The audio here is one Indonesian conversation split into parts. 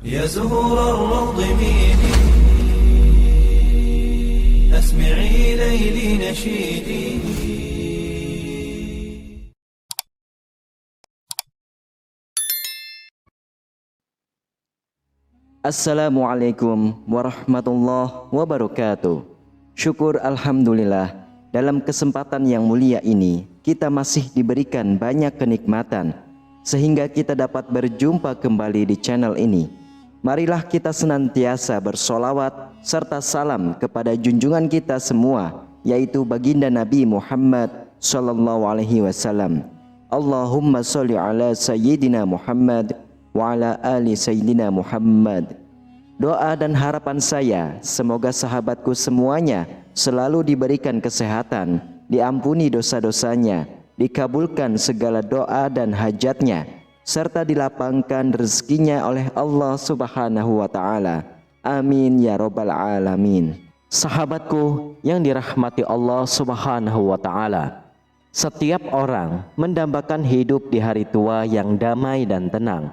يا زهور الروض ميدي أسمعي ليلي نشيدي. Assalamualaikum warahmatullahi wabarakatuh. Syukur alhamdulillah, dalam kesempatan yang mulia ini kita masih diberikan banyak kenikmatan sehingga kita dapat berjumpa kembali di channel ini. Marilah kita senantiasa bersolawat serta salam kepada junjungan kita semua, yaitu baginda Nabi Muhammad sallallahu alaihi wasallam. Allahumma sholli ala sayyidina Muhammad wa ala ali sayyidina Muhammad. Doa dan harapan saya semoga sahabatku semuanya selalu diberikan kesehatan, diampuni dosa-dosanya, dikabulkan segala doa dan hajatnya, serta dilapangkan rezekinya oleh Allah Subhanahu wa Ta'ala. Amin ya Rabbal Alamin. Sahabatku yang dirahmati Allah Subhanahu wa Ta'ala, setiap orang mendambakan hidup di hari tua yang damai dan tenang.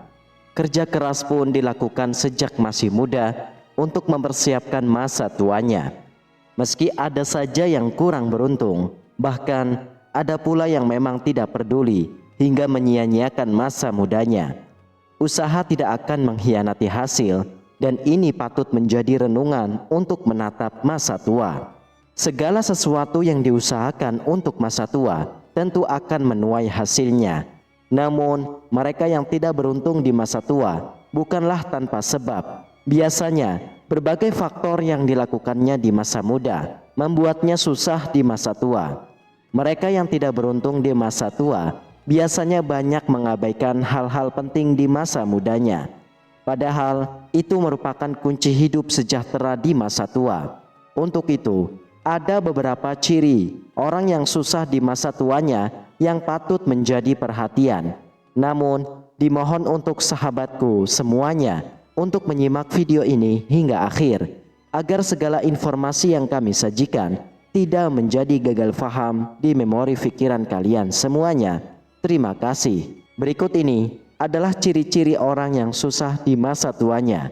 Kerja keras pun dilakukan sejak masih muda untuk mempersiapkan masa tuanya. Meski ada saja yang kurang beruntung, bahkan ada pula yang memang tidak peduli hingga menyia-nyiakan masa mudanya. Usaha tidak akan mengkhianati hasil, dan ini patut menjadi renungan untuk menatap masa tua. Segala sesuatu yang diusahakan untuk masa tua tentu akan menuai hasilnya. Namun mereka yang tidak beruntung di masa tua bukanlah tanpa sebab. Biasanya berbagai faktor yang dilakukannya di masa muda membuatnya susah di masa tua. Mereka yang tidak beruntung di masa tua biasanya banyak mengabaikan hal-hal penting di masa mudanya. Padahal itu merupakan kunci hidup sejahtera di masa tua. Untuk itu, ada beberapa ciri orang yang susah di masa tuanya yang patut menjadi perhatian. Namun, dimohon untuk sahabatku semuanya untuk menyimak video ini hingga akhir, agar segala informasi yang kami sajikan tidak menjadi gagal faham di memori pikiran kalian semuanya. Terima kasih. Berikut ini adalah ciri-ciri orang yang susah di masa tuanya.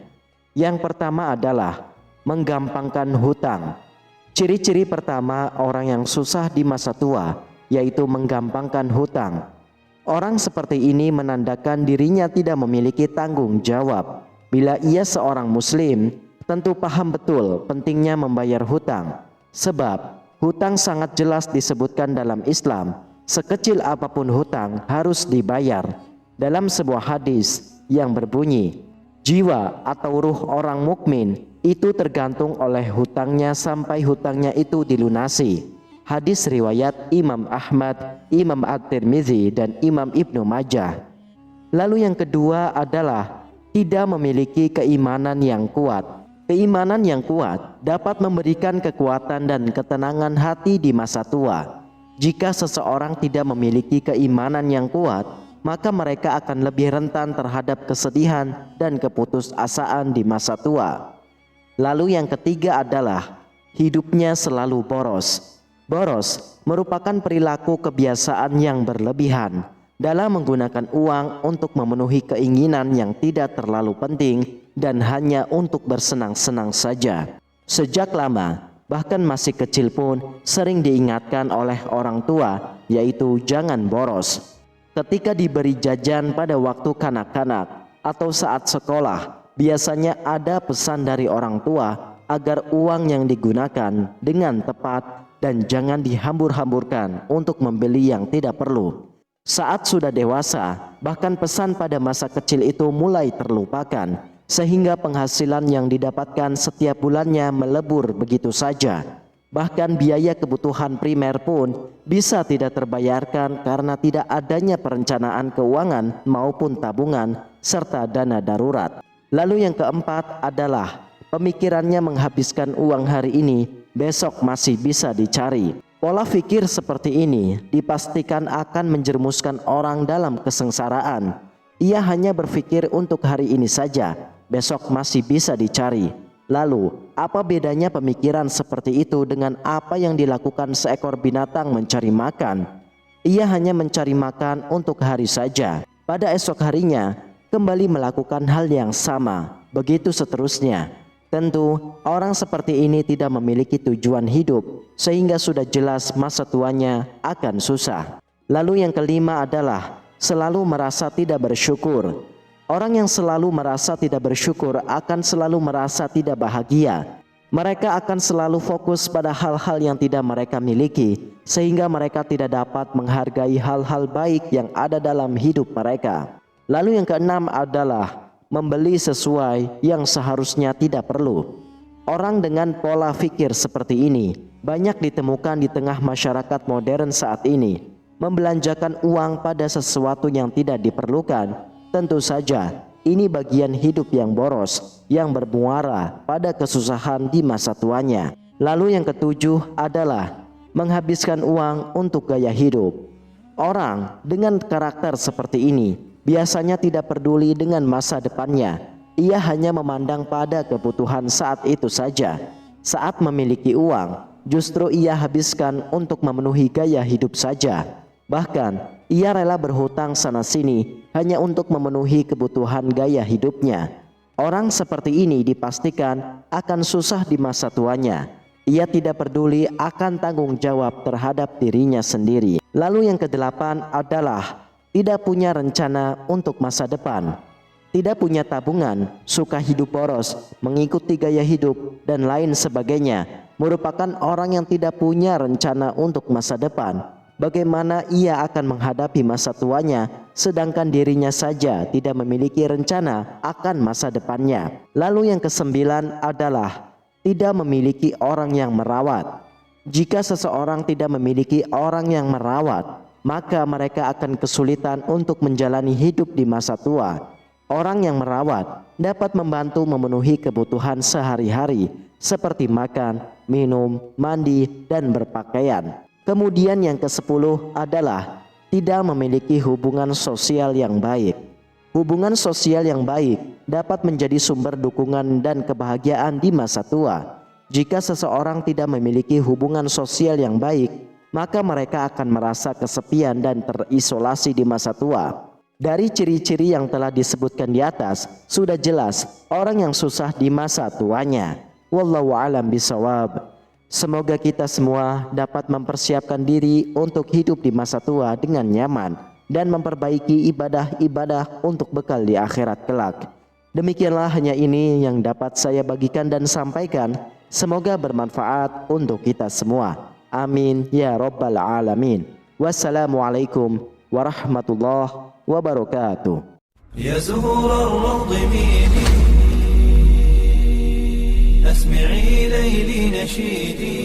Yang pertama adalah menggampangkan hutang. Ciri-ciri pertama orang yang susah di masa tua yaitu menggampangkan hutang. Orang seperti ini menandakan dirinya tidak memiliki tanggung jawab. Bila ia seorang muslim, tentu paham betul pentingnya membayar hutang. Sebab hutang sangat jelas disebutkan dalam Islam. Sekecil apapun hutang harus dibayar. Dalam sebuah hadis yang berbunyi, jiwa atau ruh orang mukmin itu tergantung oleh hutangnya sampai hutangnya itu dilunasi. Hadis riwayat Imam Ahmad, Imam At-Tirmizi, dan Imam Ibnu Majah. Lalu yang kedua adalah tidak memiliki keimanan yang kuat. Keimanan yang kuat dapat memberikan kekuatan dan ketenangan hati di masa tua. Jika seseorang tidak memiliki keimanan yang kuat, maka mereka akan lebih rentan terhadap kesedihan dan keputusasaan di masa tua. Lalu yang ketiga adalah hidupnya selalu boros. Boros merupakan perilaku kebiasaan yang berlebihan dalam menggunakan uang untuk memenuhi keinginan yang tidak terlalu penting dan hanya untuk bersenang-senang saja. Sejak lama, bahkan masih kecil pun sering diingatkan oleh orang tua, yaitu jangan boros. Ketika diberi jajan pada waktu kanak-kanak atau saat sekolah, biasanya ada pesan dari orang tua agar uang yang digunakan dengan tepat dan jangan dihambur-hamburkan untuk membeli yang tidak perlu. Saat sudah dewasa, bahkan pesan pada masa kecil itu mulai terlupakan, sehingga penghasilan yang didapatkan setiap bulannya melebur begitu saja. Bahkan biaya kebutuhan primer pun bisa tidak terbayarkan karena tidak adanya perencanaan keuangan maupun tabungan serta dana darurat. Lalu yang keempat adalah pemikirannya menghabiskan uang hari ini, besok masih bisa dicari. Pola pikir seperti ini dipastikan akan menjerumuskan orang dalam kesengsaraan. Ia hanya berpikir untuk hari ini saja, besok masih bisa dicari. Lalu, apa bedanya pemikiran seperti itu dengan apa yang dilakukan seekor binatang mencari makan? Ia hanya mencari makan untuk hari saja. Pada esok harinya, kembali melakukan hal yang sama, begitu seterusnya. Tentu, orang seperti ini tidak memiliki tujuan hidup, sehingga sudah jelas masa tuanya akan susah. Lalu yang kelima adalah selalu merasa tidak bersyukur. Orang yang selalu merasa tidak bersyukur akan selalu merasa tidak bahagia. Mereka akan selalu fokus pada hal-hal yang tidak mereka miliki, sehingga mereka tidak dapat menghargai hal-hal baik yang ada dalam hidup mereka. Lalu yang keenam adalah membeli sesuai yang seharusnya tidak perlu. Orang dengan pola pikir seperti ini banyak ditemukan di tengah masyarakat modern saat ini. Membelanjakan uang pada sesuatu yang tidak diperlukan, tentu saja ini bagian hidup yang boros, yang bermuara pada kesusahan di masa tuanya. Lalu yang ketujuh adalah menghabiskan uang untuk gaya hidup. Orang dengan karakter seperti ini biasanya tidak peduli dengan masa depannya. Ia hanya memandang pada kebutuhan saat itu saja. Saat memiliki uang, justru ia habiskan untuk memenuhi gaya hidup saja. Bahkan, ia rela berhutang sana-sini hanya untuk memenuhi kebutuhan gaya hidupnya. Orang seperti ini dipastikan akan susah di masa tuanya. Ia tidak peduli akan tanggung jawab terhadap dirinya sendiri. Lalu yang kedelapan adalah tidak punya rencana untuk masa depan. Tidak punya tabungan, suka hidup boros, mengikuti gaya hidup, dan lain sebagainya. Merupakan orang yang tidak punya rencana untuk masa depan. Bagaimana ia akan menghadapi masa tuanya, sedangkan dirinya saja tidak memiliki rencana akan masa depannya. Lalu yang kesembilan adalah tidak memiliki orang yang merawat. Jika seseorang tidak memiliki orang yang merawat, maka mereka akan kesulitan untuk menjalani hidup di masa tua. Orang yang merawat dapat membantu memenuhi kebutuhan sehari-hari seperti makan, minum, mandi, dan berpakaian. Kemudian yang ke-10 adalah tidak memiliki hubungan sosial yang baik. Hubungan sosial yang baik dapat menjadi sumber dukungan dan kebahagiaan di masa tua. Jika seseorang tidak memiliki hubungan sosial yang baik, maka mereka akan merasa kesepian dan terisolasi di masa tua. Dari ciri-ciri yang telah disebutkan di atas, sudah jelas orang yang susah di masa tuanya. Wallahu a'lam bishawab. Semoga kita semua dapat mempersiapkan diri untuk hidup di masa tua dengan nyaman dan memperbaiki ibadah-ibadah untuk bekal di akhirat kelak. Demikianlah hanya ini yang dapat saya bagikan dan sampaikan. Semoga bermanfaat untuk kita semua. Amin ya rabbal alamin. Wassalamualaikum warahmatullahi wabarakatuh. يا زهور الروض ميدي أسمعي ليلي نشيدي